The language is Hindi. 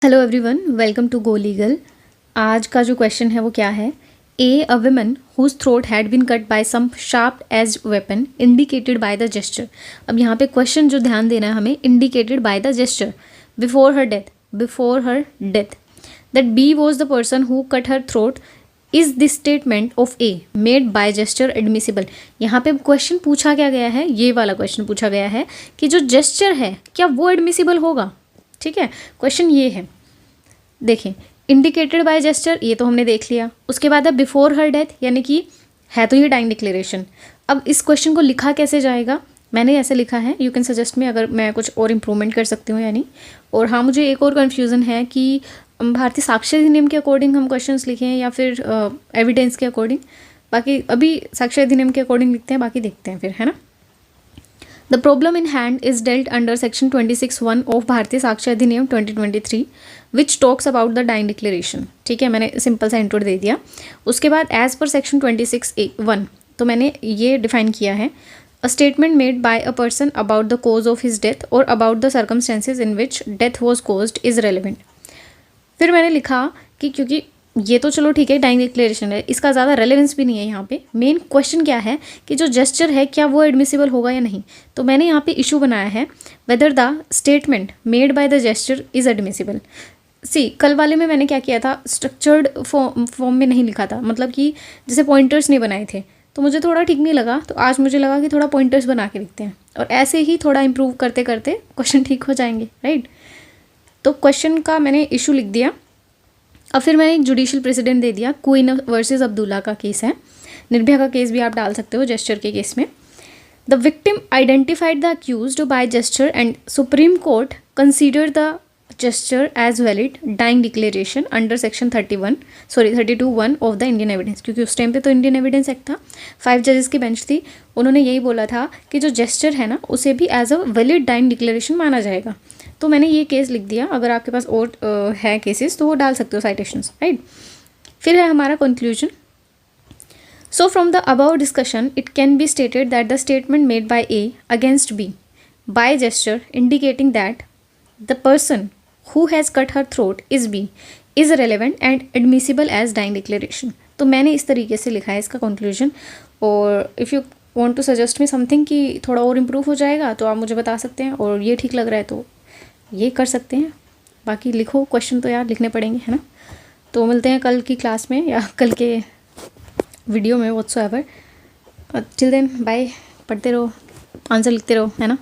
Hello everyone, welcome to go legal. आज का जो क्वेश्चन है वो क्या है? A woman whose throat had been cut by some sharp edge weapon indicated by the gesture. अब यहाँ पे क्वेश्चन जो ध्यान देना है हमें, indicated by the gesture before her death that B was the person who cut her throat. Is this statement of A made by gesture admissible? यहाँ पे क्वेश्चन पूछा क्या गया है, ये वाला क्वेश्चन पूछा गया है कि जो जेस्चर है क्या वो एडमिसिबल होगा। ठीक है, क्वेश्चन ये है। देखिए, इंडिकेटेड बाय जेस्चर ये तो हमने देख लिया। उसके बाद है बिफोर हर डेथ, यानी कि है तो ये डाइंग डिक्लेरेशन। अब इस क्वेश्चन को लिखा कैसे जाएगा? मैंने ऐसे लिखा है, यू कैन सजेस्ट मी अगर मैं कुछ और इम्प्रूवमेंट कर सकती हूँ यानी। और हाँ, मुझे एक और कन्फ्यूज़न है कि भारतीय साक्ष्य अधिनियम के अकॉर्डिंग हम क्वेश्चंस लिखें या फिर एविडेंस के अकॉर्डिंग। बाकी अभी साक्ष्य अधिनियम के अकॉर्डिंग लिखते हैं, बाकी देखते हैं फिर, है ना। The problem in hand is dealt under section 26(1) of भारतीय साक्ष्य अधिनियम 2023 which talks about the dying declaration। ठीक है, मैंने सिंपल सा इंट्रो दे दिया। उसके बाद एज पर सेक्शन 26(1) तो मैंने ये डिफाइन किया है, a statement made by a person about the cause of his death or about the circumstances in which death was caused is relevant। फिर मैंने लिखा कि क्योंकि ये तो चलो ठीक है, डाइंग डिक्लेरेशन है, इसका ज़्यादा रेलेवेंस भी नहीं है यहाँ पे। मेन क्वेश्चन क्या है कि जो जेस्चर है क्या वो एडमिसिबल होगा या नहीं। तो मैंने यहाँ पे इशू बनाया है whether the statement made by the gesture is admissible. See, कल वाले में मैंने क्या किया था, स्ट्रक्चर्ड फॉर्म में नहीं लिखा था, मतलब कि जैसे पॉइंटर्स नहीं बनाए थे, तो मुझे थोड़ा ठीक नहीं लगा। तो आज मुझे लगा कि थोड़ा पॉइंटर्स बना के लिखते हैं, और ऐसे ही थोड़ा इम्प्रूव करते करते क्वेश्चन ठीक हो जाएंगे, राइट। तो क्वेश्चन का मैंने इशू लिख दिया। अब फिर मैंने एक जुडिशियल प्रेसिडेंट दे दिया, क्वीन वर्सेस अब्दुल्ला का केस है। निर्भया का केस भी आप डाल सकते हो जेस्चर के केस में। The victim identified the accused by gesture and Supreme Court consider the gesture as valid dying declaration under section 32(1) of the Indian evidence. क्योंकि उस टाइम पे तो इंडियन एविडेंस एक्ट था, 5 जजेस की बेंच थी, उन्होंने यही बोला था कि जो जेस्चर है ना उसे भी as a valid dying declaration माना जाएगा। तो मैंने ये केस लिख दिया। अगर आपके पास और है केसेस तो वो डाल सकते हो साइटेशंस, राइट। फिर है हमारा conclusion. So from the above discussion it can be stated that the statement made by A against B by gesture indicating that the person who has cut her throat is B is relevant and admissible as dying declaration. तो मैंने इस तरीके से लिखा है इसका कंक्लूजन। और if you want to suggest me something कि थोड़ा और इम्प्रूव हो जाएगा तो आप मुझे बता सकते हैं, और ये ठीक लग रहा है तो ये कर सकते हैं। बाकी लिखो, क्वेश्चन तो यार लिखने पड़ेंगे, है ना। तो मिलते हैं कल की क्लास में या कल के वीडियो में, व्हाट्सोएवर। Till then bye. पढ़ते रहो, आंसर लिखते रहो, है ना।